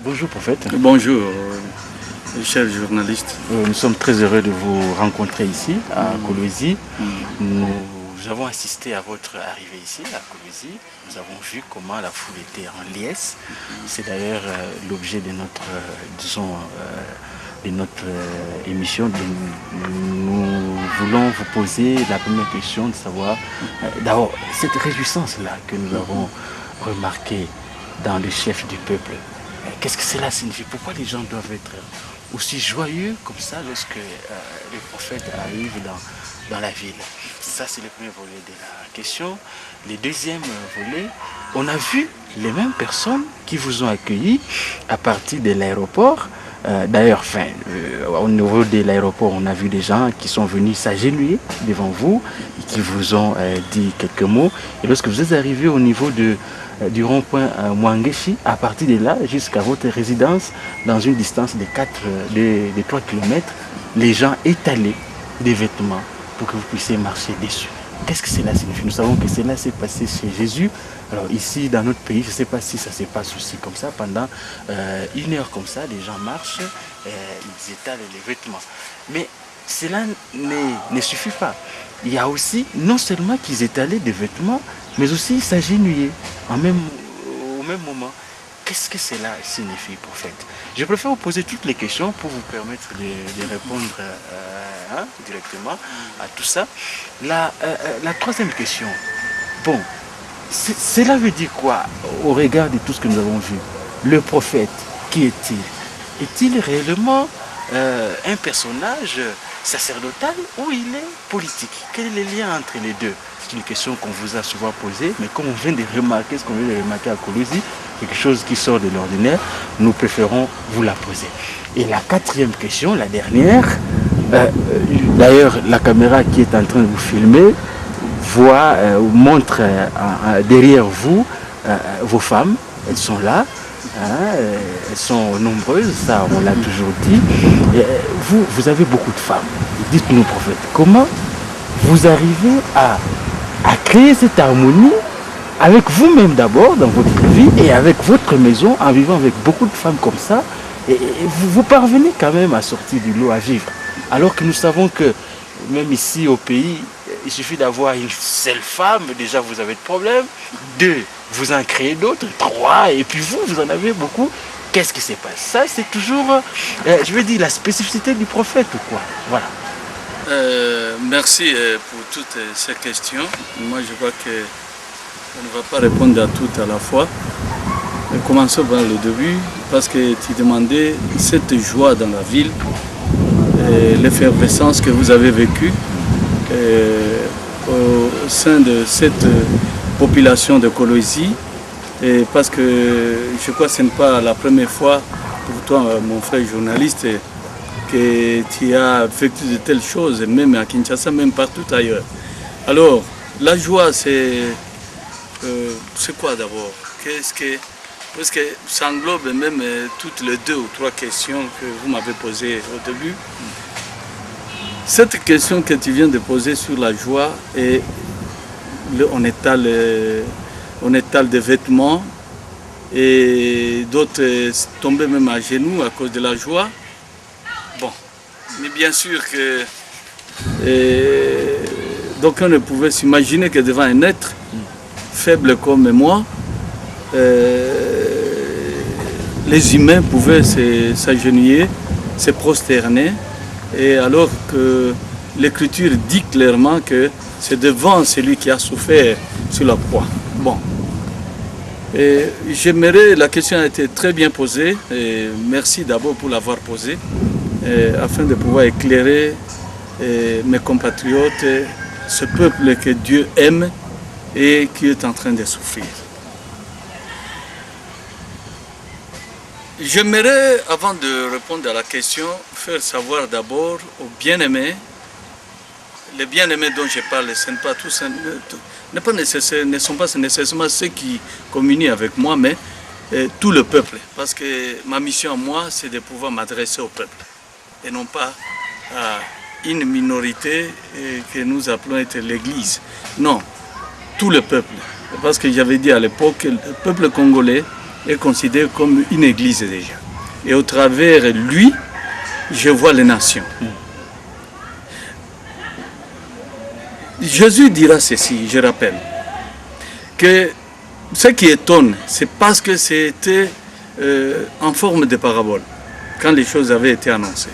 Bonjour prophète. Bonjour, chers journalistes. Nous sommes très heureux de vous rencontrer ici à Kolwezi. Nous avons assisté à votre arrivée ici à Kolwezi. Nous avons vu comment la foule était en liesse. C'est d'ailleurs l'objet de notre, de notre émission. Nous voulons vous poser la première question, de savoir d'abord cette réjouissance-là que nous avons remarquée dans le chef du peuple. Qu'est-ce que cela signifie? Pourquoi les gens doivent être aussi joyeux comme ça lorsque le prophète arrive dans la ville? Ça, c'est le premier volet de la question. Le deuxième volet, on a vu les mêmes personnes qui vous ont accueillis à partir de l'aéroport. D'ailleurs, au niveau de l'aéroport, on a vu des gens qui sont venus s'agenouiller devant vous et qui vous ont dit quelques mots. Et lorsque vous êtes arrivé au niveau du rond-point Mwangeshi, à partir de là jusqu'à votre résidence, dans une distance de 3 km, les gens étalaient des vêtements pour que vous puissiez marcher dessus. Qu'est-ce que cela signifie? Nous savons que cela s'est passé chez Jésus. Alors ici, dans notre pays, je ne sais pas si ça se passe aussi comme ça. Pendant 1 heure comme ça, les gens marchent, ils étalent les vêtements. Mais cela ne suffit pas. Il y a aussi, non seulement qu'ils étalaient des vêtements, mais aussi s'agenouiller au même moment. Qu'est-ce que cela signifie, prophète? Je préfère vous poser toutes les questions pour vous permettre de répondre directement à tout ça. La troisième question, bon, cela veut dire quoi au regard de tout ce que nous avons vu? Le prophète, qui est-il? Est-il réellement un personnage sacerdotal ou il est politique? Quel est le lien entre les deux? C'est une question qu'on vous a souvent posée, mais comme on vient de remarquer ce qu'on vient de remarquer à Kolwezi, quelque chose qui sort de l'ordinaire, nous préférons vous la poser. Et la quatrième question, la dernière, d'ailleurs la caméra qui est en train de vous filmer montre derrière vous vos femmes, elles sont là, elles sont nombreuses, ça on l'a toujours dit. Et vous avez beaucoup de femmes. Dites-nous, prophète, comment vous arrivez à créer cette harmonie avec vous-même d'abord dans votre vie et avec votre maison en vivant avec beaucoup de femmes comme ça, et vous parvenez quand même à sortir du lot, à vivre. Alors que nous savons que même ici au pays, il suffit d'avoir une seule femme, déjà vous avez de problèmes, 2, vous en créez d'autres, 3, et puis vous en avez beaucoup. Qu'est-ce qui se passe? Ça, c'est toujours, je veux dire, la spécificité du prophète ou quoi? Voilà. Merci pour toutes ces questions. Moi, je vois que on ne va pas répondre à toutes à la fois. Mais commençons par le début, parce que tu demandais cette joie dans la ville, l'effervescence que vous avez vécue au sein de cette population de Kolwezi. Parce que je crois que ce n'est pas la première fois pour toi, mon frère journaliste, que tu as vécu de telles choses, même à Kinshasa, même partout ailleurs. Alors, la joie, c'est quoi d'abord? Parce que ça englobe même toutes les 2 ou 3 questions que vous m'avez posées au début. Cette question que tu viens de poser sur la joie, et on étale des vêtements, et d'autres tombaient même à genoux à cause de la joie. Bon, mais bien sûr que d'aucuns ne pouvaient s'imaginer que devant un être, faibles comme moi, les humains pouvaient s'agenouiller, se prosterner, et alors que l'Écriture dit clairement que c'est devant celui qui a souffert sur la croix. Bon. Et j'aimerais, la question a été très bien posée, et merci d'abord pour l'avoir posée, afin de pouvoir éclairer mes compatriotes, ce peuple que Dieu aime et qui est en train de souffrir. J'aimerais, avant de répondre à la question, faire savoir d'abord aux bien-aimés, les bien-aimés dont je parle, ce n'est pas tous, ne sont pas nécessairement ceux qui communient avec moi, mais tout le peuple. Parce que ma mission à moi, c'est de pouvoir m'adresser au peuple et non pas à une minorité que nous appelons être l'Église. Non, tout le peuple. Parce que j'avais dit à l'époque que le peuple congolais est considéré comme une église déjà. Et au travers lui, je vois les nations. Jésus dira ceci, je rappelle, que ce qui étonne, c'est parce que c'était en forme de parabole, quand les choses avaient été annoncées,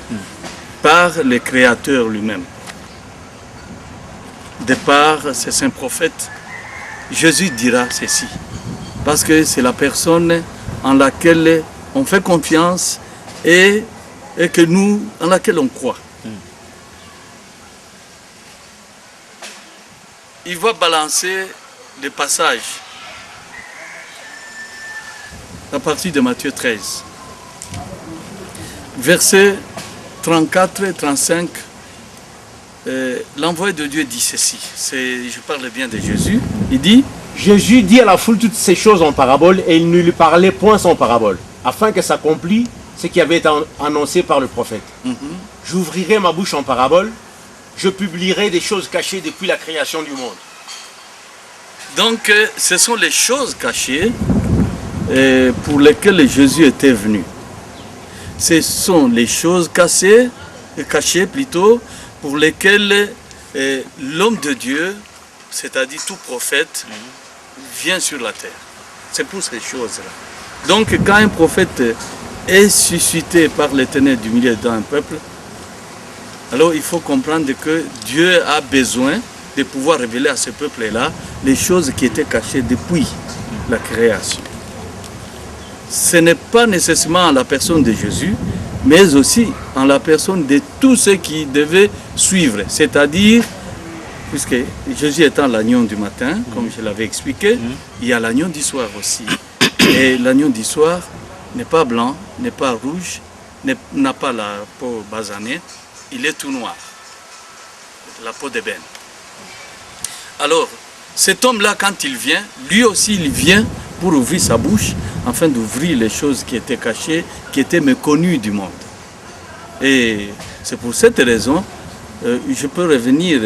par le Créateur lui-même. De par ces saints prophètes, Jésus dira ceci. Parce que c'est la personne en laquelle on fait confiance et que nous, en laquelle on croit. Il va balancer les passages à partir de Matthieu 13. Versets 34 et 35. L'envoyé de Dieu dit ceci. Je parle bien de Jésus. Il dit: Jésus dit à la foule toutes ces choses en parabole, et il ne lui parlait point sans parabole, afin que s'accomplisse ce qui avait été annoncé par le prophète. J'ouvrirai ma bouche en parabole, je publierai des choses cachées depuis la création du monde. Donc, ce sont les choses cachées pour lesquelles Jésus était venu. Ce sont les choses cachées plutôt, pour lesquelles l'homme de Dieu, c'est-à-dire tout prophète, vient sur la terre. C'est pour ces choses-là. Donc, quand un prophète est suscité par l'Éternel du milieu d'un peuple, alors il faut comprendre que Dieu a besoin de pouvoir révéler à ce peuple-là les choses qui étaient cachées depuis la création. Ce n'est pas nécessairement en la personne de Jésus, mais aussi en la personne de tous ceux qui devaient suivre, c'est-à-dire, puisque Jésus étant l'agneau du matin, comme je l'avais expliqué, il y a l'agneau du soir aussi. Et l'agneau du soir n'est pas blanc, n'est pas rouge, n'a pas la peau basanée, il est tout noir, la peau d'ébène. Alors, cet homme-là, quand il vient, lui aussi il vient pour ouvrir sa bouche, afin d'ouvrir les choses qui étaient cachées, qui étaient méconnues du monde. Et c'est pour cette raison, je peux revenir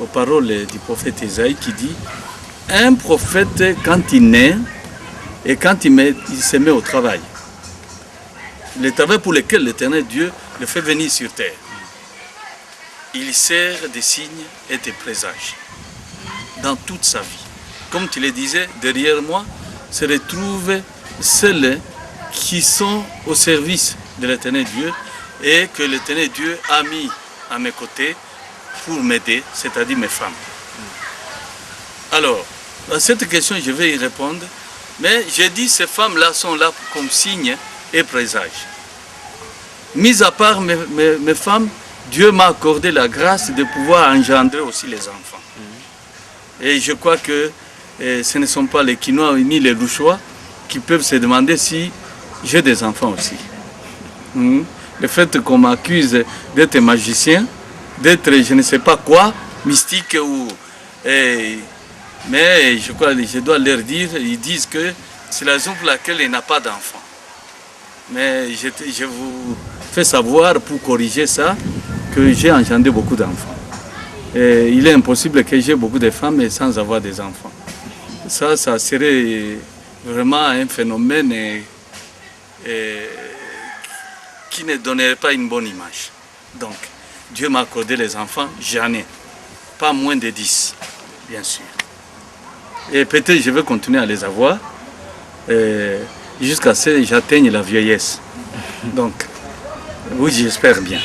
aux paroles du prophète Isaïe qui dit: un prophète, quand il naît et quand il se met au travail, le travail pour lequel l'Éternel Dieu le fait venir sur terre, il sert des signes et des présages dans toute sa vie. Comme tu le disais, derrière moi se retrouvent ceux qui sont au service de l'Éternel Dieu et que l'Éternel Dieu a mis à mes côtés pour m'aider, c'est-à-dire mes femmes. Alors, à cette question, je vais y répondre, mais j'ai dit ces femmes-là sont là comme signe et présage. Mis à part mes femmes, Dieu m'a accordé la grâce de pouvoir engendrer aussi les enfants. Et je crois que ce ne sont pas les Quinois ni les Louchois qui peuvent se demander si j'ai des enfants aussi. Le fait qu'on m'accuse d'être magicien, d'être je ne sais pas quoi, mystique ou... mais je crois que je dois leur dire, ils disent que c'est la raison pour laquelle il n'a pas d'enfants. Mais je vous fais savoir pour corriger ça que j'ai engendré beaucoup d'enfants. Et il est impossible que j'ai beaucoup de femmes sans avoir des enfants. Ça serait vraiment un phénomène qui ne donnerait pas une bonne image. Donc, Dieu m'a accordé les enfants, j'en ai. Pas moins de 10, bien sûr. Et peut-être je vais continuer à les avoir jusqu'à ce que j'atteigne la vieillesse. Donc, oui, j'espère bien.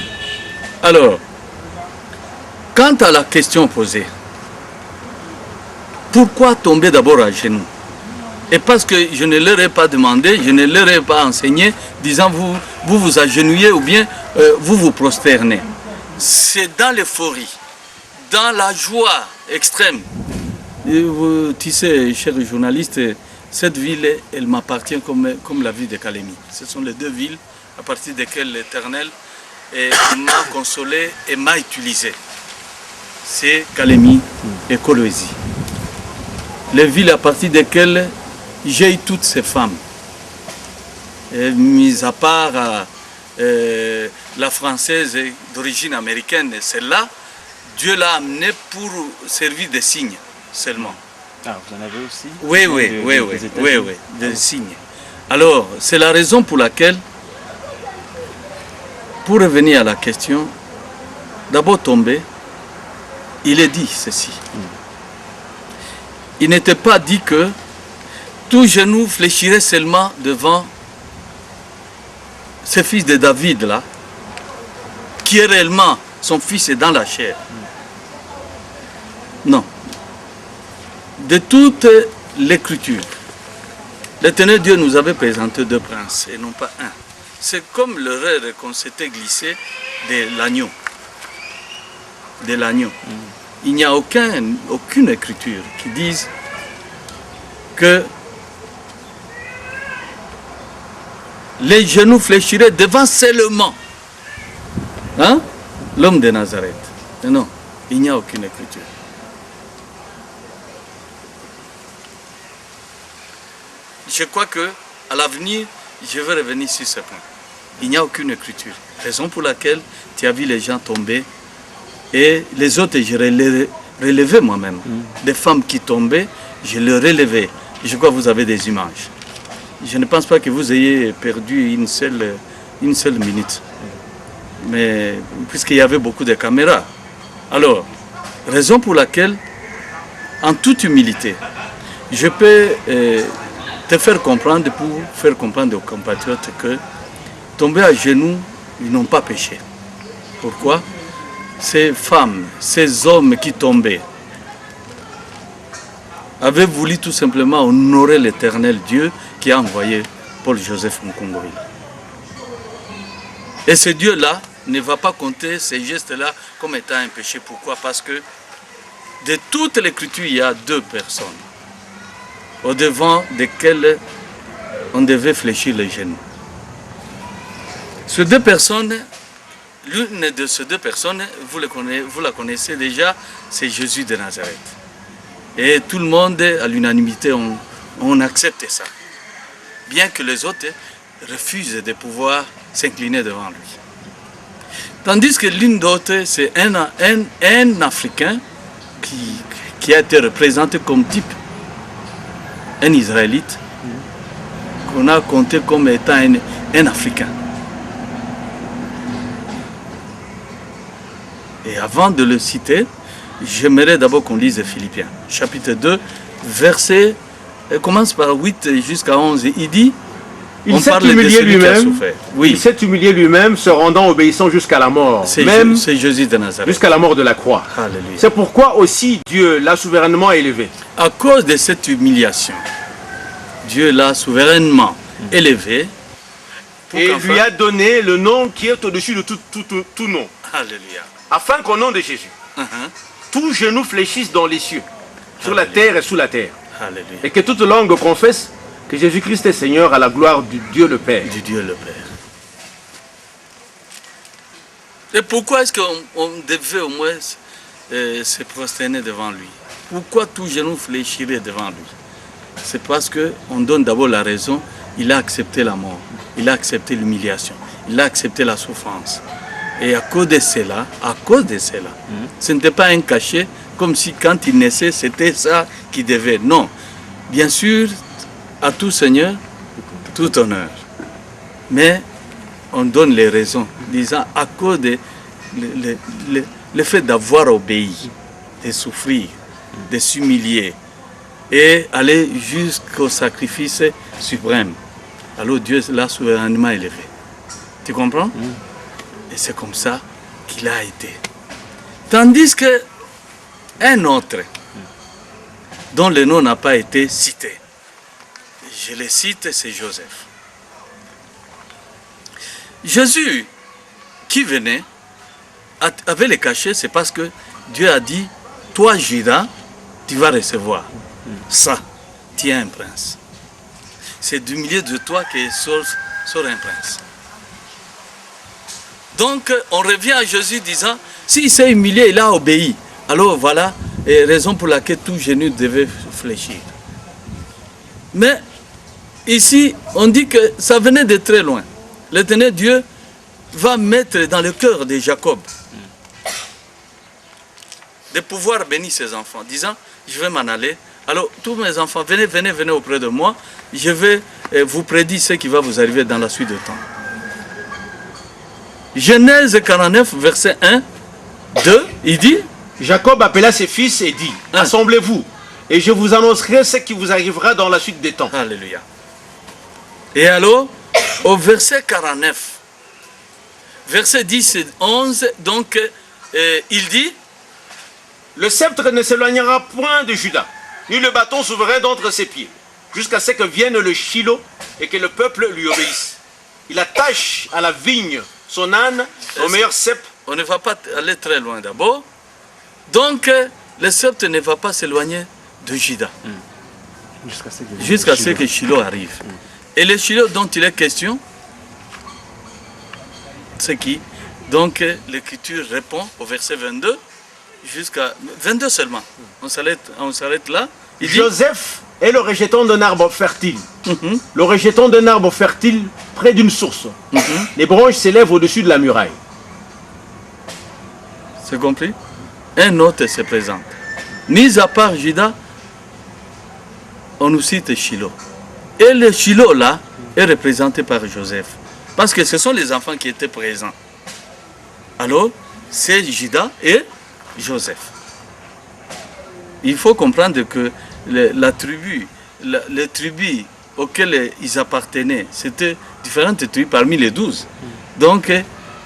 Alors, quant à la question posée, pourquoi tomber d'abord à genoux? Et parce que je ne leur ai pas demandé, je ne leur ai pas enseigné, disant vous agenouillez ou bien vous vous prosternez. C'est dans l'euphorie, dans la joie extrême. Et vous, tu sais, cher journaliste, cette ville, elle m'appartient comme la ville de Calémie. Ce sont les deux villes à partir desquelles l'Éternel m'a consolé et m'a utilisé. C'est Calémie et Kolwezi. Les villes à partir desquelles j'ai eu toutes ces femmes. Et mis à part la française d'origine américaine, celle-là, Dieu l'a amenée pour servir de signe seulement. Ah, vous en avez aussi? Oui, des signes. Alors, c'est la raison pour laquelle, pour revenir à la question, d'abord tomber, il est dit ceci. Il n'était pas dit que tout genou fléchirait seulement devant ce fils de David là, qui est réellement son fils est dans la chair. Non. De toute l'écriture, l'Éternel Dieu nous avait présenté deux princes et non pas un. C'est comme le rêve qu'on s'était glissé de l'agneau. De l'agneau. Il n'y a aucune écriture qui dise que les genoux fléchiraient devant seulement l'homme de Nazareth. Non, il n'y a aucune écriture. Je crois que à l'avenir, je vais revenir sur ce point. Il n'y a aucune écriture. Raison pour laquelle tu as vu les gens tomber et les autres, je les relevais moi-même. Des femmes qui tombaient, je les relevais. Je crois que vous avez des images. Je ne pense pas que vous ayez perdu une seule minute. Mais puisqu'il y avait beaucoup de caméras. Alors, raison pour laquelle, en toute humilité, je peux te faire comprendre, pour faire comprendre aux compatriotes que tomber à genoux, ils n'ont pas péché. Pourquoi? Ces femmes, ces hommes qui tombaient, avaient voulu tout simplement honorer l'Éternel Dieu qui a envoyé Paul-Joseph Mukungwabila. Et ce Dieu-là ne va pas compter ces gestes-là comme étant un péché. Pourquoi? Parce que de toute l'écriture, il y a deux personnes au devant desquelles on devait fléchir les genoux. Ces deux personnes, l'une de ces deux personnes, vous la connaissez déjà, c'est Jésus de Nazareth. Et tout le monde, à l'unanimité, on accepte ça. Bien que les autres refusent de pouvoir s'incliner devant lui. Tandis que l'une d'autre, c'est un Africain qui a été représenté comme type, un Israélite, qu'on a compté comme étant un Africain. Et avant de le citer, j'aimerais d'abord qu'on lise Philippiens, chapitre 2, verset, commence par 8 jusqu'à 11. Il dit, il s'est humilié lui-même, oui. Il s'est humilié lui-même, se rendant obéissant jusqu'à la mort. C'est Jésus de Nazareth. Jusqu'à la mort de la croix. C'est pourquoi aussi Dieu l'a souverainement élevé. À cause de cette humiliation, Dieu l'a souverainement élevé. Et lui a donné le nom qui est au-dessus de tout nom. Alléluia. Afin qu'au nom de Jésus, tout genou fléchisse dans les cieux, sur la terre et sous la terre. Alléluia. Et que toute langue confesse que Jésus-Christ est Seigneur à la gloire du Dieu le Père. Du Dieu le Père. Et pourquoi est-ce qu'on devait au moins se prosterner devant lui? Pourquoi tout genou fléchirait devant lui? C'est parce qu'on donne d'abord la raison. Il a accepté la mort, il a accepté l'humiliation, il a accepté la souffrance. Et à cause de cela, ce n'était pas un cachet, comme si quand il naissait, c'était ça qu'il devait. Non. Bien sûr, à tout Seigneur, tout honneur. Mais on donne les raisons, disant à cause de le fait d'avoir obéi, de souffrir, de s'humilier, et aller jusqu'au sacrifice suprême. Alors Dieu l'a souverainement élevé. Tu comprends? Et c'est comme ça qu'il a été. Tandis que un autre, dont le nom n'a pas été cité, je le cite, c'est Joseph. Jésus, qui venait, avait le cachet, c'est parce que Dieu a dit, toi Judas, tu vas recevoir ça, tu es un prince. C'est du milieu de toi que sort un prince. Donc, on revient à Jésus disant, s'il s'est humilié, il a obéi. Alors voilà, et raison pour laquelle tout genou devait fléchir. Mais ici, on dit que ça venait de très loin. L'Éternel Dieu va mettre dans le cœur de Jacob de pouvoir bénir ses enfants, disant, je vais m'en aller. Alors, tous mes enfants, venez auprès de moi. Je vais vous prédire ce qui va vous arriver dans la suite du temps. Genèse 49, verset 1, 2, il dit, Jacob appela ses fils et dit, assemblez-vous, et je vous annoncerai ce qui vous arrivera dans la suite des temps. Alléluia. Et alors, au verset 49, verset 10 et 11, donc, il dit, le sceptre ne s'éloignera point de Juda, ni le bâton souverain d'entre ses pieds, jusqu'à ce que vienne le Shiloh et que le peuple lui obéisse. Il attache à la vigne son âne au meilleur cep. On ne va pas aller très loin d'abord. Donc, le sceptre ne va pas s'éloigner de Juda. Jusqu'à ce que Shiloh arrive. Et le Shiloh dont il est question, c'est qui? Donc, l'Écriture répond au verset 22, jusqu'à 22 seulement. On s'arrête là. Il dit, Joseph est le rejeton d'un arbre fertile. Le rejeton d'un arbre fertile près d'une source. Les branches s'élèvent au-dessus de la muraille. C'est compris? Un autre se présente. Mis à part Juda, on nous cite Shiloh. Et le Shiloh là est représenté par Joseph. Parce que ce sont les enfants qui étaient présents. Alors, c'est Juda et Joseph. Il faut comprendre que les tribus auxquelles ils appartenaient, c'était différentes tribus parmi les 12. Donc,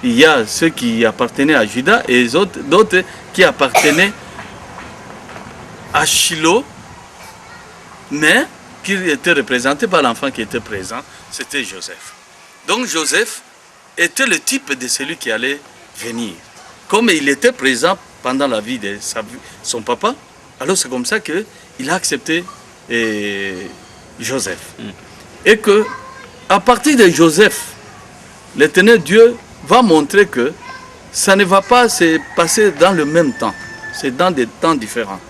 il y a ceux qui appartenaient à Juda et d'autres qui appartenaient à Shiloh, mais qui étaient représentés par l'enfant qui était présent, c'était Joseph. Donc Joseph était le type de celui qui allait venir. Comme il était présent pendant la vie de son papa, alors c'est comme ça qu'il a accepté Joseph. Et que à partir de Joseph, l'Éternel Dieu va montrer que ça ne va pas se passer dans le même temps. C'est dans des temps différents.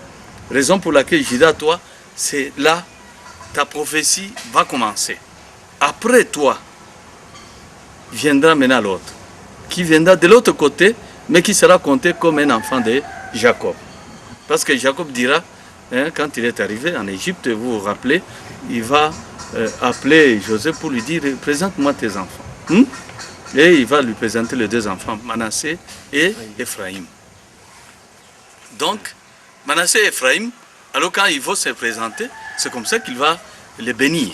Raison pour laquelle Juda, toi, c'est là, ta prophétie va commencer. Après toi, viendra maintenant l'autre, qui viendra de l'autre côté, mais qui sera compté comme un enfant de Jacob. Parce que Jacob dira, quand il est arrivé en Égypte, vous vous rappelez, il va appeler Joseph pour lui dire, présente-moi tes enfants. Et il va lui présenter les deux enfants, Manassé et Ephraïm. Donc, Manassé et Ephraïm, alors quand il va se présenter, c'est comme ça qu'il va les bénir.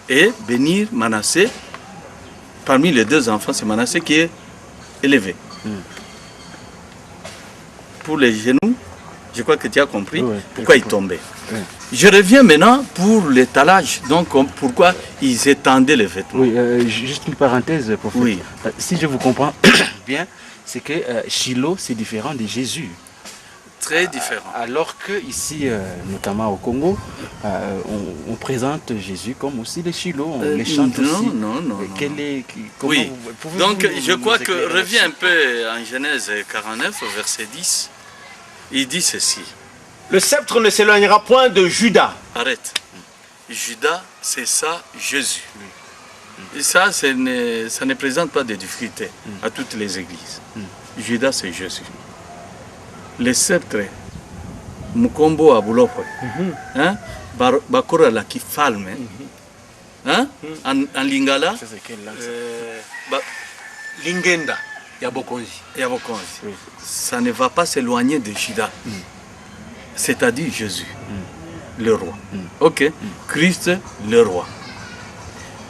Et bénir Manassé, parmi les deux enfants, c'est Manassé qui est élevé. Pour les genoux, je crois que tu as compris pourquoi il tombait. Je reviens maintenant pour l'étalage, donc pourquoi ils étendaient les vêtements. Oui, juste une parenthèse, prophète. Oui. Si je vous comprends bien, c'est que Shiloh, c'est différent de Jésus. Très différent. Alors que ici, notamment au Congo, on présente Jésus comme aussi les Shiloh, on les chante aussi. Non. Oui, donc je crois que revient un peu en Genèse 49, verset 10, il dit ceci. Le sceptre ne s'éloignera point de Juda. Arrête. Judas, c'est ça, Jésus. Et ça, ça ne présente pas de difficultés à toutes les églises. Judas, c'est Jésus. Le sceptre, Mukombo Abulopo, Bakura la Kifalme, en Lingala, Lingenda, Yabokonzi. Ça ne va pas s'éloigner de Judas, c'est-à-dire Jésus. le roi. Ok, Christ, le roi.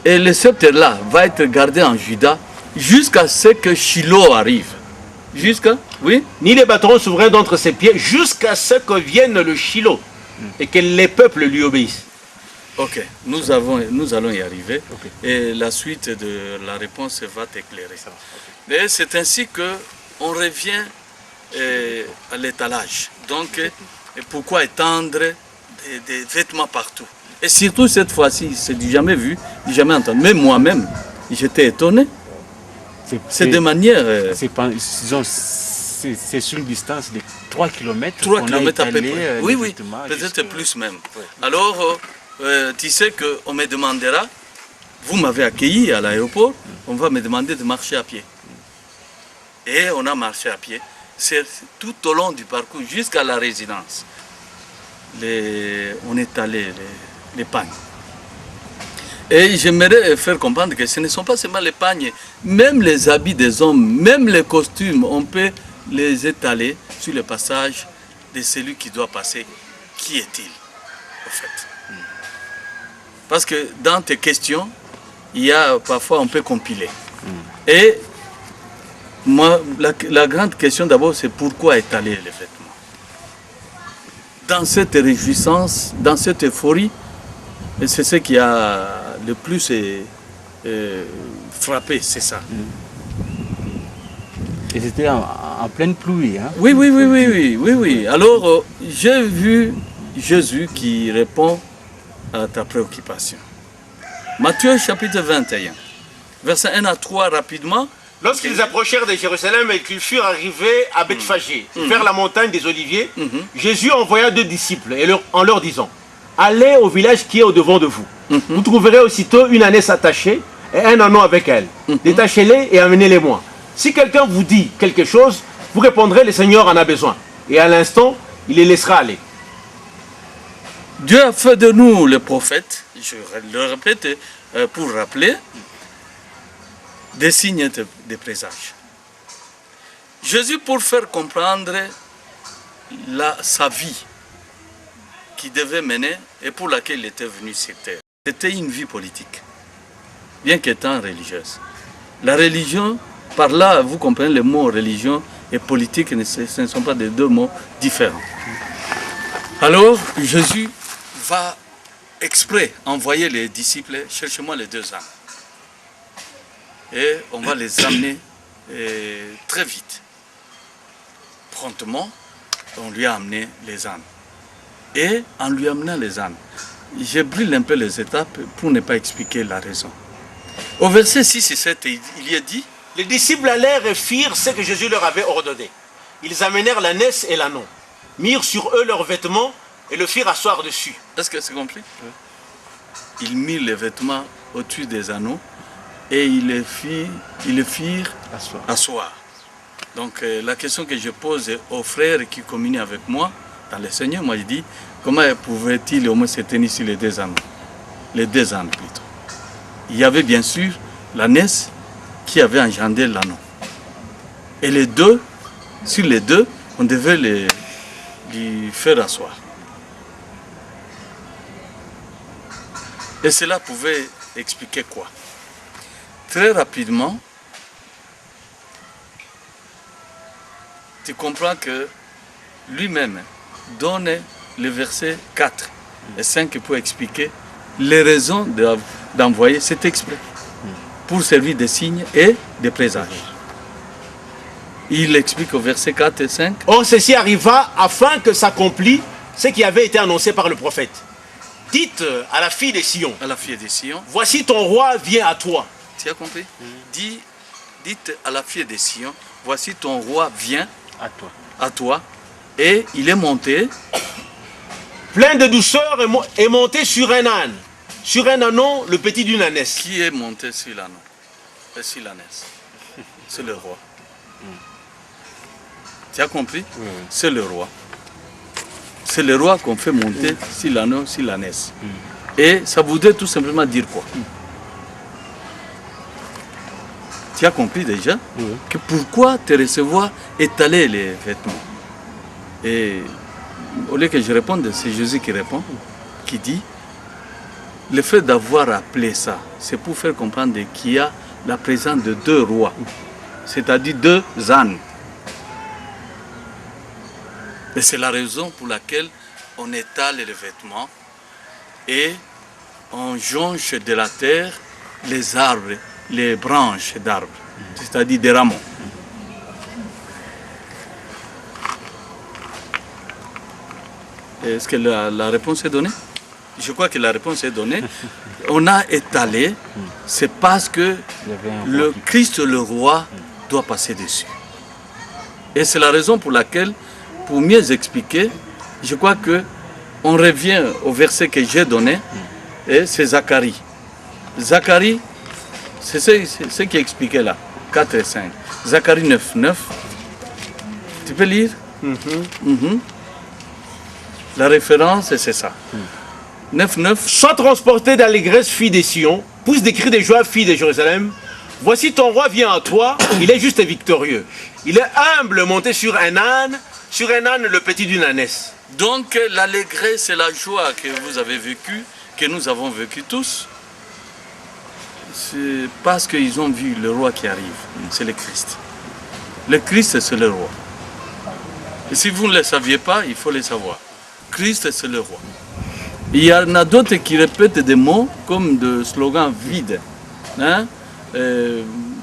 Et le sceptre-là va être gardé en Juda jusqu'à ce que Shiloh arrive. Jusqu'à, oui? Ni les bâtons s'ouvriront d'entre ses pieds jusqu'à ce que vienne le Shiloh et que les peuples lui obéissent. Ok, nous allons y arriver et la suite de la réponse va t'éclairer. Et c'est ainsi qu'on revient à l'étalage. Donc, pourquoi étendre des vêtements partout? Et surtout cette fois-ci, c'est du jamais vu, du jamais entendu. Même moi-même, j'étais étonné. C'est de manière... C'est sur une distance de 3 km. 3 km à peu près. Oui, oui, peut-être plus même. Ouais. Alors, tu sais qu'on me demandera, vous m'avez accueilli à l'aéroport, on va me demander de marcher à pied. Et on a marché à pied. C'est tout au long du parcours jusqu'à la résidence. On est allé, les pagnes. Et j'aimerais faire comprendre que ce ne sont pas seulement les pagnes, même les habits des hommes, même les costumes, on peut les étaler sur le passage de celui qui doit passer. Qui est-il, au fait? Parce que dans tes questions, il y a parfois on peut compiler. Et moi, la grande question d'abord, c'est pourquoi étaler les vêtements? Dans cette réjouissance, dans cette euphorie, c'est ce qui a le plus frappé, c'est ça. Et c'était en pleine pluie. Hein? Oui. Alors, j'ai vu Jésus qui répond à ta préoccupation. Matthieu chapitre 21, versets 1 à 3 rapidement. Lorsqu'ils approchèrent de Jérusalem et qu'ils furent arrivés à Bethphagée, vers la montagne des Oliviers, Jésus envoya 2 disciples en leur disant: allez au village qui est au-devant de vous. Vous trouverez aussitôt une ânesse attachée et un ânon avec elle. Détachez-les et amenez-les-moi. Si quelqu'un vous dit quelque chose, vous répondrez: le Seigneur en a besoin. Et à l'instant, il les laissera aller. Dieu a fait de nous les prophètes, je le répète pour rappeler, des signes de présage. Jésus, pour faire comprendre sa vie qui devait mener et pour laquelle il était venu sur terre, c'était une vie politique, bien qu'étant religieuse. La religion, par là, vous comprenez, le mot religion et politique, ce ne sont pas des 2 mots différents. Alors, Jésus va exprès envoyer les disciples: cherchez-moi les 2 ânes. Et on va les amener très vite. Promptement, on lui a amené les ânes. Et en lui amenant les ânes, je brûle un peu les étapes pour ne pas expliquer la raison. Au verset 6 et 7, il y est dit: les disciples allèrent et firent ce que Jésus leur avait ordonné. Ils amenèrent l'ânesse et l'ânon, mirent sur eux leurs vêtements et le firent asseoir dessus. Est-ce que c'est compris? Ils mirent les vêtements au-dessus des anneaux et ils le firent asseoir. Donc la question que je pose aux frères qui communient avec moi dans le Seigneur, moi je dis: comment pouvaient-ils au moins se tenir sur les 2 anneaux? Les 2 ânes plutôt. Il y avait bien sûr l'ânesse qui avait engendré l'anneau. Et sur les deux, on devait les faire asseoir. Et cela pouvait expliquer quoi? Très rapidement, tu comprends que lui-même donne le verset 4 et 5 pour expliquer les raisons d'envoyer cet exprès pour servir de signes et de présages. Il explique au verset 4 et 5. Or, ceci arriva afin que s'accomplisse ce qui avait été annoncé par le prophète. Dites à la fille de Sion: à la fille de Sion, voici ton roi vient à toi. Tu as compris? Dites à la fille de Sion: voici ton roi vient à toi. Et il est monté, plein de douceur, et monté sur un âne. Sur un ânon, le petit d'une ânesse. Qui est monté sur l'ânon? Sur l'ânesse. C'est le roi. Tu as compris? C'est le roi. C'est le roi qu'on fait monter sur l'ânon, sur l'ânesse. Et ça voudrait tout simplement dire quoi? Tu as compris déjà que pourquoi te recevoir, étaler les vêtements? Et au lieu que je réponde, c'est Jésus qui répond. qui dit, le fait d'avoir appelé ça, c'est pour faire comprendre qu'il y a la présence de deux rois, c'est-à-dire deux ânes. Et c'est la raison pour laquelle on étale les vêtements et on jonche de la terre les arbres, les branches d'arbres, c'est-à-dire des rameaux. Est-ce que la réponse est donnée? Je crois que la réponse est donnée. On a étalé, c'est parce que le Christ, le roi, doit passer dessus. Et c'est la raison pour laquelle, pour mieux expliquer, je crois qu'on revient au verset que j'ai donné, et c'est Zacharie. Zacharie, c'est ce qui est expliqué là, 4 et 5. Zacharie 9, 9. Tu peux lire? La référence, c'est ça. 9, 9. Sois transporté d'allégresse, fille des Sion, pousse des cris de joie, fille de Jérusalem. Voici ton roi vient à toi, il est juste et victorieux. Il est humble, monté sur un âne, le petit d'une ânesse. Donc l'allégresse et la joie que vous avez vécue, que nous avons vécu tous, c'est parce qu'ils ont vu le roi qui arrive, c'est le Christ. Le Christ, c'est le roi. Et si vous ne le saviez pas, il faut le savoir. Christ, c'est le roi. Il y en a d'autres qui répètent des mots comme des slogans vides, hein,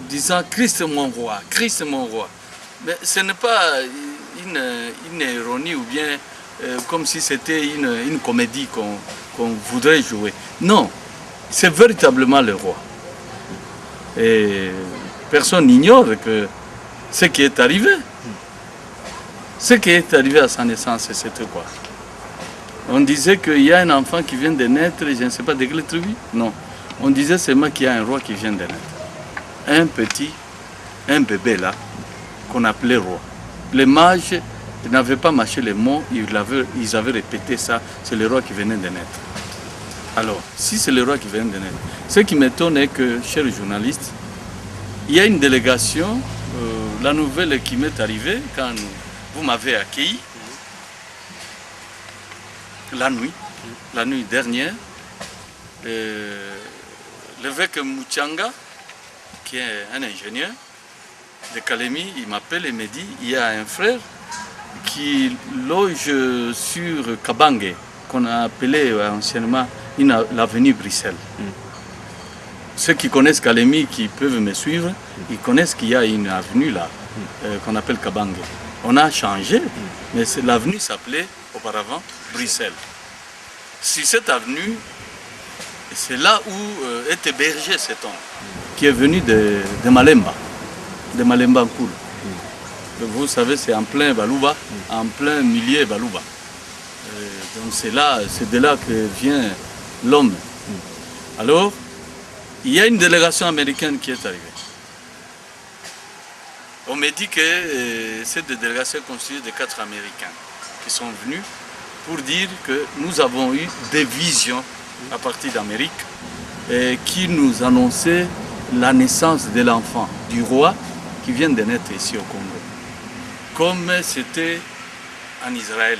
disant Christ est mon roi, Christ est mon roi. Mais ce n'est pas une ironie ou bien comme si c'était une comédie qu'on voudrait jouer. Non, c'est véritablement le roi. Et personne n'ignore que ce qui est arrivé. Ce qui est arrivé à sa naissance, c'était quoi? On disait qu'il y a un enfant qui vient de naître, je ne sais pas de quelle tribu. Non. On disait seulement qu'il y a un roi qui vient de naître. Un bébé là, qu'on appelait roi. Les mages n'avaient pas mâché les mots, ils avaient répété ça, c'est le roi qui venait de naître. Alors, si c'est le roi qui vient de naître, ce qui m'étonne est que, chers journalistes, il y a une délégation, la nouvelle qui m'est arrivée quand vous m'avez accueilli, la nuit dernière, l'évêque Muchanga, qui est un ingénieur de Kalemi, il m'appelle et me dit, il y a un frère qui loge sur Kabange, qu'on a appelé anciennement l'avenue Bruxelles. Ceux qui connaissent Kalemi, qui peuvent me suivre, ils connaissent qu'il y a une avenue là, qu'on appelle Kabange. On a changé, mais l'avenue s'appelait auparavant Bruxelles. Sur cette avenue, c'est là où est hébergé cet homme, qui est venu de Malemba, de Malemba-Nkoul. Vous savez, c'est en plein Balouba, en plein milieu Balouba. Donc c'est de là que vient l'homme. Alors, il y a une délégation américaine qui est arrivée. On me dit que cette délégation est constituée de 4 Américains qui sont venus pour dire que nous avons eu des visions à partir d'Amérique qui nous annonçaient la naissance de l'enfant, du roi qui vient de naître ici au Congo. Comme c'était en Israël,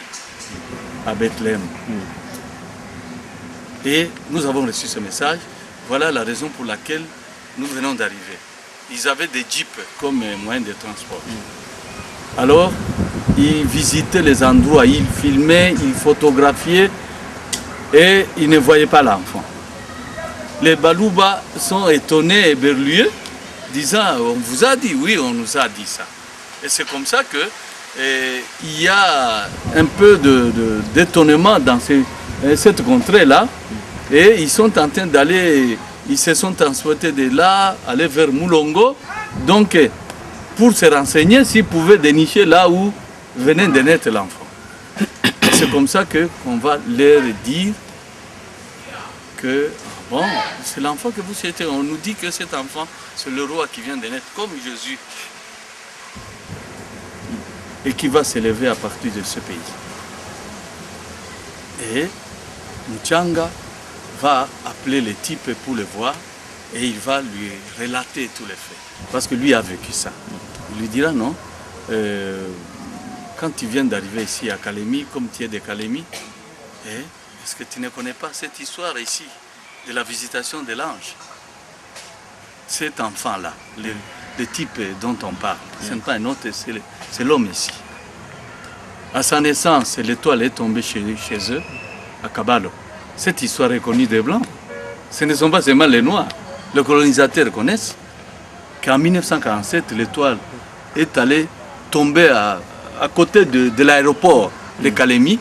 à Bethléem. Et nous avons reçu ce message. Voilà la raison pour laquelle nous venons d'arriver. Ils avaient des jeeps comme moyen de transport. Alors, ils visitaient les endroits, ils filmaient, ils photographiaient et ils ne voyaient pas l'enfant. Les Balouba sont étonnés et berlués, disant, on vous a dit, oui, on nous a dit ça. Et c'est comme ça que il y a un peu d'étonnement dans cette contrée-là. Et ils sont en train d'aller, ils se sont transportés de là, aller vers Moulongo. Donc, pour se renseigner s'ils pouvaient dénicher là où venait de naître l'enfant. C'est comme ça qu'on va leur dire que, bon, c'est l'enfant que vous souhaitez. On nous dit que cet enfant, c'est le roi qui vient de naître, comme Jésus. Et qui va s'élever à partir de ce pays. Et Muchanga va appeler les types pour le voir et il va lui relater tous les faits. Parce que lui a vécu ça. Il lui dira non, quand tu viens d'arriver ici à Kalemi, comme tu es de Kalemi, Parce que tu ne connais pas cette histoire ici, de la visitation de l'ange. Cet enfant-là, le type dont on parle, ce n'est pas un autre, c'est l'homme ici. À sa naissance, l'étoile est tombée chez eux, à Caballo. Cette histoire est connue des Blancs. Ce ne sont pas seulement les Noirs. Les colonisateurs connaissent qu'en 1947, l'étoile est allée tomber à côté de l'aéroport de Calémie.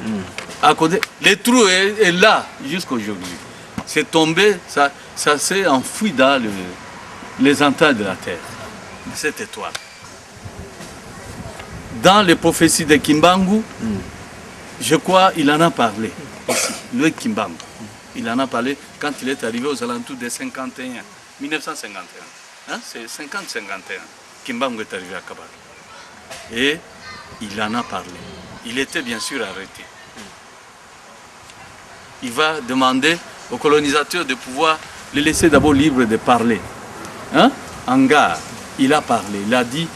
À côté, le trou est là jusqu'aujourd'hui. C'est tombé, ça s'est enfoui dans les entrailles de la terre, cette étoile. Dans les prophéties de Kimbangu, je crois qu'il en a parlé ici, le Kimbangu. Il en a parlé quand il est arrivé aux alentours de 1951. Hein? C'est 50-51. Kimbangu est arrivé à Kabal. Et il en a parlé. Il était bien sûr arrêté. Il va demander aux colonisateurs de pouvoir les laisser d'abord libres de parler. Hein? En gare, il a parlé. Il a dit,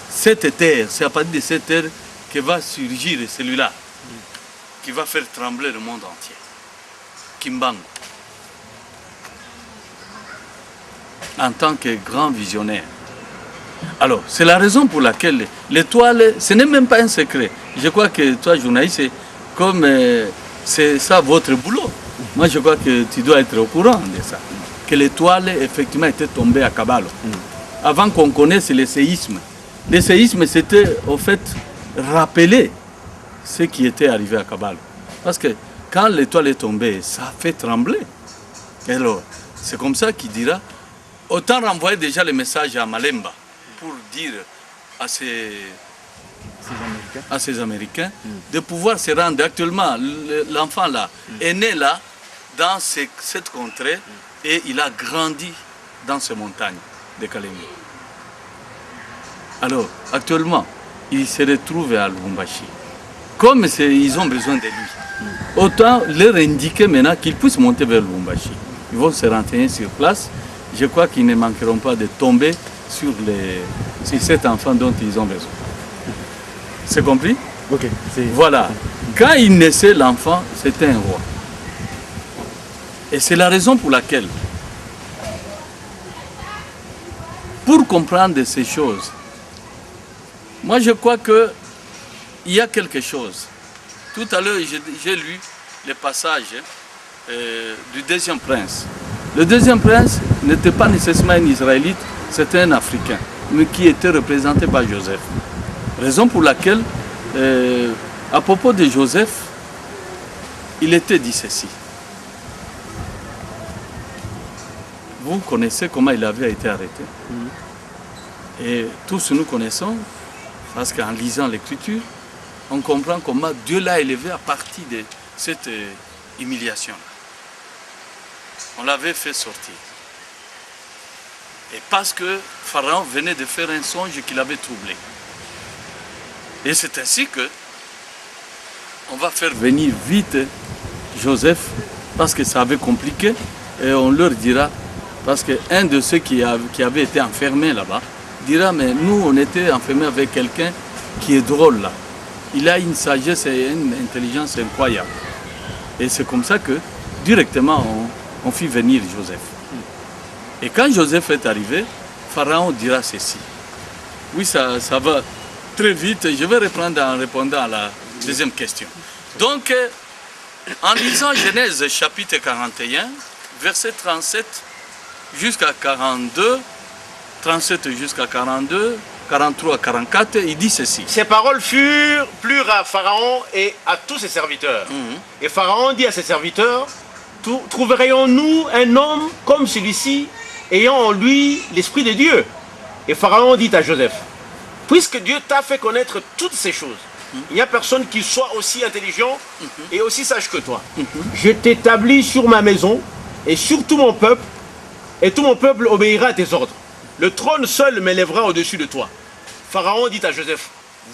cette terre, c'est à partir de cette terre que va surgir celui-là, qui va faire trembler le monde entier. Kimbangu. En tant que grand visionnaire. Alors, c'est la raison pour laquelle l'étoile, ce n'est même pas un secret. Je crois que toi, journaliste, c'est comme c'est ça votre boulot. Moi, je crois que tu dois être au courant de ça. Que l'étoile, effectivement, était tombée à Caballo. Avant qu'on connaisse les séismes. Les séismes, c'était, au fait, rappeler ce qui était arrivé à Caballo. Parce que quand l'étoile est tombée, ça a fait trembler. Et alors, c'est comme ça qu'il dira, autant renvoyer déjà le message à Malemba pour dire à ces Américains de pouvoir se rendre. Actuellement, l'enfant là est né là, dans cette contrée, et il a grandi dans ces montagnes de Calémie. Alors, actuellement, il se retrouve à Lubumbashi. Comme ils ont besoin de lui, autant leur indiquer maintenant qu'ils puissent monter vers Lubumbashi. Ils vont se renseigner sur place. Je crois qu'ils ne manqueront pas de tomber sur cet enfant dont ils ont besoin. C'est compris? Ok. Voilà. Quand il naissait, l'enfant, c'était un roi. Et c'est la raison pour laquelle, pour comprendre ces choses, moi je crois qu'il y a quelque chose. Tout à l'heure, j'ai lu le passage du deuxième prince. Le deuxième prince n'était pas nécessairement un Israélite, c'était un Africain, mais qui était représenté par Joseph. Raison pour laquelle, à propos de Joseph, il était dit ceci. Vous connaissez comment il avait été arrêté. Et tous nous connaissons, parce qu'en lisant l'Écriture, on comprend comment Dieu l'a élevé à partir de cette humiliation-là. On l'avait fait sortir. Et parce que Pharaon venait de faire un songe qui l'avait troublé. Et c'est ainsi que on va faire venir vite Joseph, parce que ça avait compliqué, et on leur dira, parce qu'un de ceux qui avait été enfermé là-bas, dira, mais nous on était enfermés avec quelqu'un qui est drôle là. Il a une sagesse et une intelligence incroyable. Et c'est comme ça que, directement, on fit venir Joseph. Et quand Joseph est arrivé, Pharaon dira ceci. Oui, ça va très vite. Je vais reprendre en répondant à la deuxième question. Donc, en lisant Genèse chapitre 41, verset 37 jusqu'à 42, 37 jusqu'à 42, 43, 44, il dit ceci. Ces paroles plurent à Pharaon et à tous ses serviteurs. Et Pharaon dit à ses serviteurs, trouverions-nous un homme comme celui-ci, ayant en lui l'esprit de Dieu? Et Pharaon dit à Joseph, puisque Dieu t'a fait connaître toutes ces choses, il n'y a personne qui soit aussi intelligent et aussi sage que toi. Je t'établis sur ma maison et sur tout mon peuple, et tout mon peuple obéira à tes ordres. Le trône seul m'élèvera au-dessus de toi. Pharaon dit à Joseph,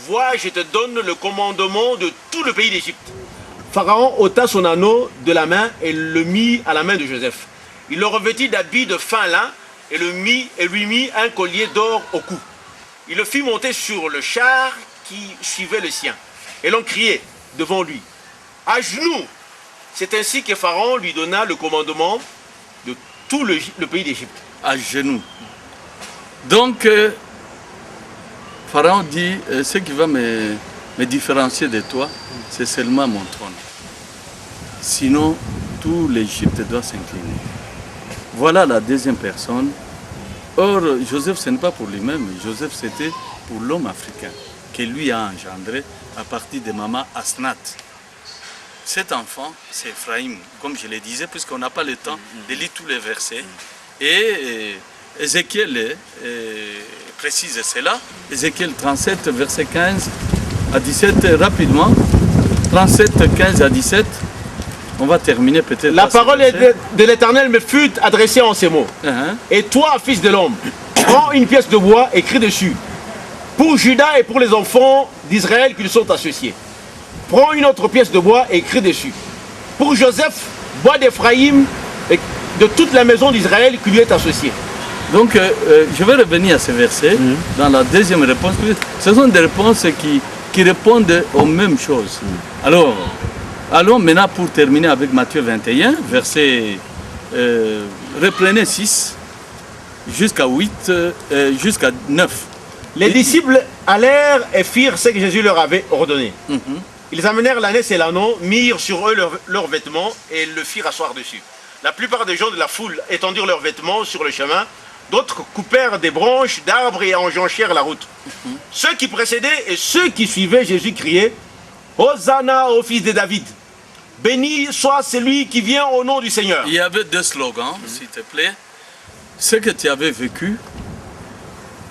vois, je te donne le commandement de tout le pays d'Égypte. Pharaon ôta son anneau de la main et le mit à la main de Joseph. Il le revêtit d'habits de fin lin et lui mit un collier d'or au cou. Il le fit monter sur le char qui suivait le sien. Et l'on criait devant lui, à genoux, C'est ainsi que Pharaon lui donna le commandement de tout le pays d'Égypte. À genoux. Donc, Pharaon dit, ce qui va me différencier de toi, c'est seulement mon trône. Sinon, tout l'Égypte doit s'incliner. Voilà la deuxième personne. Or, Joseph, ce n'est pas pour lui-même. Joseph, c'était pour l'homme africain que lui a engendré à partir de maman Asnat. Cet enfant, c'est Ephraïm, comme je le disais, puisqu'on n'a pas le temps de lire tous les versets. Et Ézéchiel précise cela. Ézéchiel 37, verset 15 à 17, rapidement. 37, 15 à 17. On va terminer peut-être. La parole de l'Éternel me fut adressée en ces mots. Et toi, fils de l'homme, prends une pièce de bois, écris dessus. Pour Judas et pour les enfants d'Israël qui sont associés. Prends une autre pièce de bois et écris dessus. Pour Joseph, bois d'Ephraïm et de toute la maison d'Israël qui lui est associée. Donc, je vais revenir à ce verset dans la deuxième réponse. Ce sont des réponses qui répondent aux mêmes choses. Alors, allons maintenant pour terminer avec Matthieu 21, verset, reprenez 6 jusqu'à 8, jusqu'à 9. Les disciples allèrent et firent ce que Jésus leur avait ordonné. Ils amenèrent l'ânesse et l'ânon, mirent sur eux leurs vêtements et le firent asseoir dessus. La plupart des gens de la foule étendirent leurs vêtements sur le chemin, d'autres coupèrent des branches d'arbres et enjonchèrent la route. Ceux qui précédaient et ceux qui suivaient Jésus criaient « Hosanna au fils de David ! Béni soit celui qui vient au nom du Seigneur !» Il y avait deux slogans, s'il te plaît. Ce que tu avais vécu,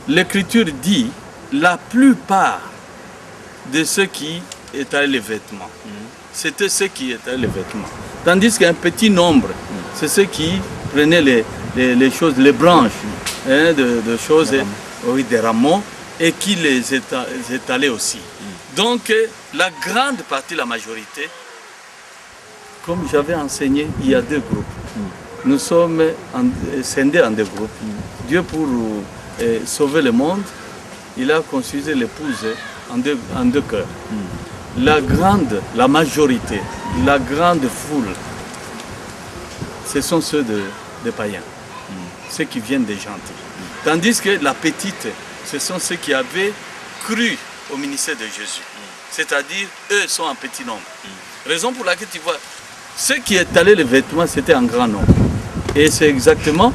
l'Écriture dit la plupart de ceux qui étalaient les vêtements, c'était ceux qui étalaient les vêtements. Tandis qu'un petit nombre, c'est ceux qui prenaient les choses, les branches de choses, oui, des rameaux, et qui les étalaient aussi. Donc, la grande partie, la majorité, comme j'avais enseigné, il y a deux groupes. Nous sommes scindés en deux groupes. Dieu, pour sauver le monde, il a construit l'épouse en deux cœurs. La majorité, la grande foule, ce sont ceux des païens, ceux qui viennent des gentils. Tandis que la petite, ce sont ceux qui avaient cru au ministère de Jésus. C'est-à-dire, eux sont en petit nombre. Raison pour laquelle tu vois, ceux qui étalaient les vêtements, c'était en grand nombre. Et c'est exactement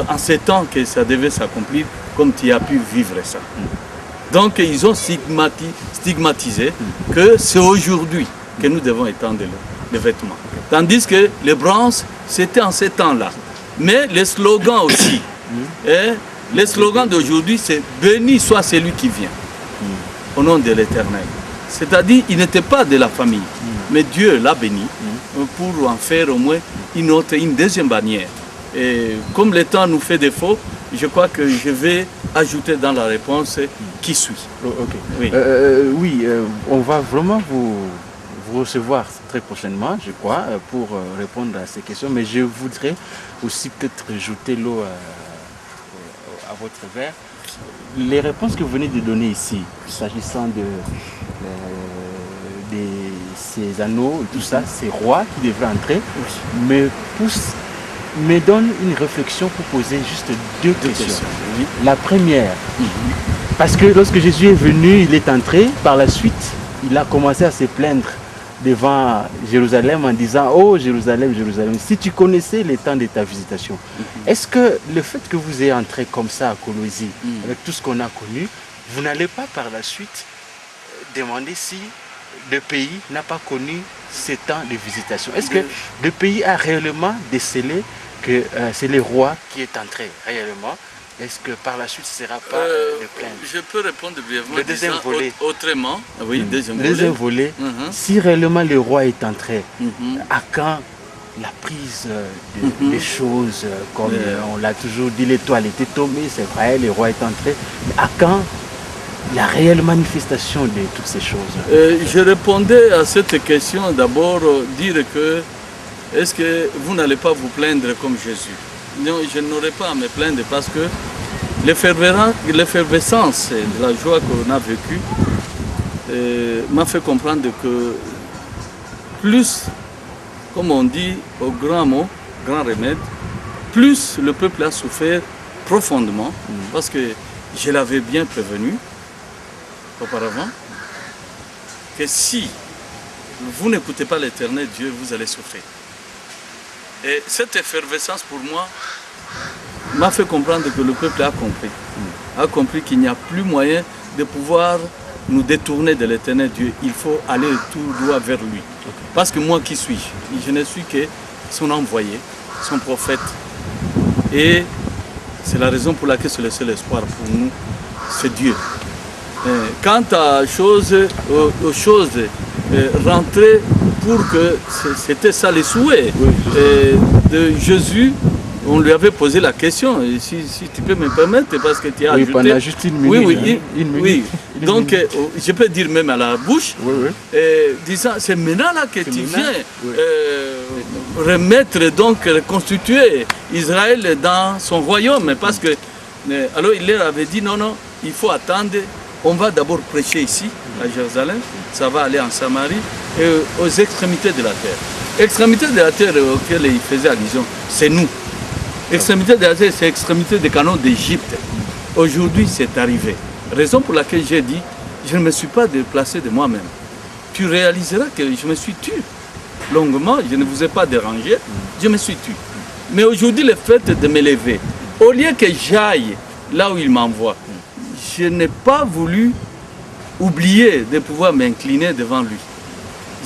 en ces temps que ça devait s'accomplir, comme tu as pu vivre ça. Donc ils ont stigmatisé que c'est aujourd'hui que nous devons étendre les vêtements. Tandis que les branches, c'était en ces temps-là. Mais les slogans aussi, les slogans d'aujourd'hui, c'est « Béni soit celui qui vient » au nom de l'Éternel. C'est-à-dire, il n'était pas de la famille, mais Dieu l'a béni pour en faire au moins une deuxième bannière. Et comme le temps nous fait défaut, je crois que je vais ajouter dans la réponse qui suit. Oui, on va vraiment vous recevoir très prochainement, je crois, pour répondre à ces questions. Mais je voudrais aussi peut-être ajouter l'eau à votre verre. Les réponses que vous venez de donner ici, s'agissant de ces anneaux et tout ça, ces rois qui devraient entrer, me donne une réflexion pour poser juste deux questions. La première, parce que lorsque Jésus est venu, il est entré, par la suite, il a commencé à se plaindre devant Jérusalem en disant « Oh Jérusalem, Jérusalem, si tu connaissais les temps de ta visitation, est-ce que le fait que vous ayez entré comme ça à Colosie, avec tout ce qu'on a connu, vous n'allez pas par la suite demander si le pays n'a pas connu ces temps de visitation? Est-ce que le pays a réellement décelé que c'est le roi qui est entré réellement? Est-ce que par la suite ce ne sera pas le plaindre? Je peux répondre brièvement. Le deuxième volet. Autrement, oui, deuxième volet. Si réellement le roi est entré, à quand la prise des choses, comme on l'a toujours dit, l'étoile était tombée, c'est vrai, le roi est entré. À quand la réelle manifestation de toutes ces choses? Je répondais à cette question d'abord, dire que est-ce que vous n'allez pas vous plaindre comme Jésus? Non, je n'aurais pas à me plaindre parce que l'effervescence de la joie qu'on a vécue m'a fait comprendre que plus comme on dit au grand mot, grand remède, plus le peuple a souffert profondément, parce que je l'avais bien prévenu auparavant, que si vous n'écoutez pas l'Éternel Dieu, vous allez souffrir. Et cette effervescence pour moi m'a fait comprendre que le peuple a compris qu'il n'y a plus moyen de pouvoir nous détourner de l'Éternel Dieu. Il faut aller tout droit vers lui. Parce que moi qui suis-je? Je ne suis que son envoyé, son prophète. Et c'est la raison pour laquelle c'est le seul espoir pour nous, c'est Dieu. Quant aux choses rentrées pour que c'était ça les souhaits de Jésus, on lui avait posé la question, si tu peux me permettre, parce que tu as ajouté... pendant juste une minute. Oui. Donc, je peux dire même à la bouche, disant, c'est maintenant là que tu viens remettre, donc reconstituer Israël dans son royaume, parce que, alors il leur avait dit, non, il faut attendre, on va d'abord prêcher ici, à Jérusalem, ça va aller en Samarie, et aux extrémités de la terre. Extrémités de la terre auxquelles il faisait allusion, c'est nous. Extrémité de la terre, c'est extrémité des canons d'Égypte. Aujourd'hui, c'est arrivé. Raison pour laquelle j'ai dit, je ne me suis pas déplacé de moi-même. Tu réaliseras que je me suis tué longuement, je ne vous ai pas dérangé, je me suis tué. Mais aujourd'hui, le fait de me lever, au lieu que j'aille là où il m'envoie, je n'ai pas voulu oublier de pouvoir m'incliner devant lui.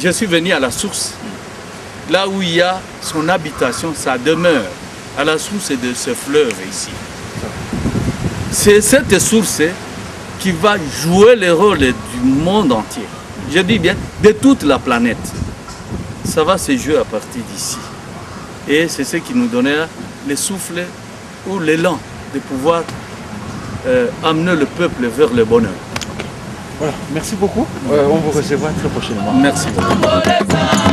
Je suis venu à la source, là où il y a son habitation, sa demeure, à la source de ce fleuve ici. C'est cette source qui va jouer le rôle du monde entier. Je dis bien, de toute la planète. Ça va se jouer à partir d'ici. Et c'est ce qui nous donnera le souffle ou l'élan de pouvoir amener le peuple vers le bonheur. Voilà, merci beaucoup. On vous recevra très prochainement. Merci beaucoup.